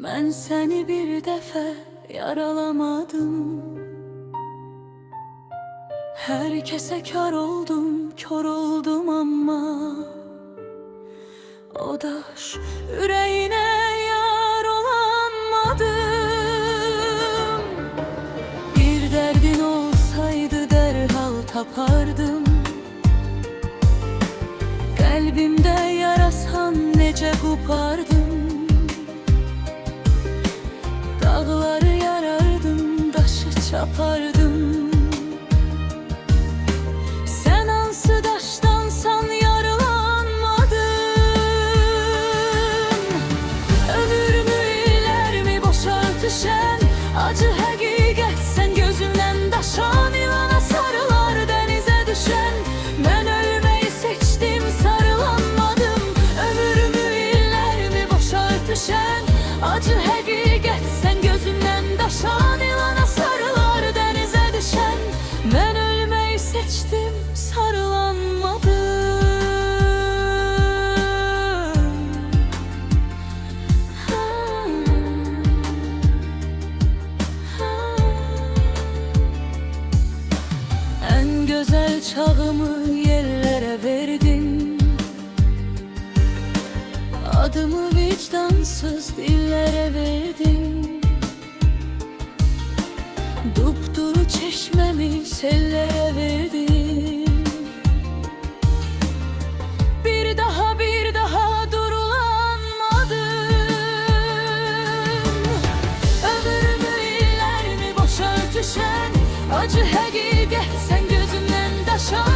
Ben səni bir dəfə yaralamadım. Herkese kör oldum ama o daş yüreğine yar olanmadım. Bir derdin olsaydı derhal tapardım. Kalbimde yarasan nece kopardım. Dağları yarardım, taşı çapardım. Sen ansı daştansan yarılanmadın. Ömrümü illerimi boşaltışen acı hakikat, sen gözümden daşan yılana sarılar denize düşen. Ben ölmeyi seçtim, sarılanmadım. Ömrümü illerimi boşaltışen acı hakikat, sen gözümden daşan yılana sarılar denize düşen. Ben ölmeyi seçtim, sarılanmadım. En güzel çağımı yerlere verdin. Adımı vicdansız dillere verdin. Dupduru çeşmemi sellere verdin. Bir daha durulanmadım. Ömrümü illerimi boşaltışen acı hakikat, sen gözümden daşan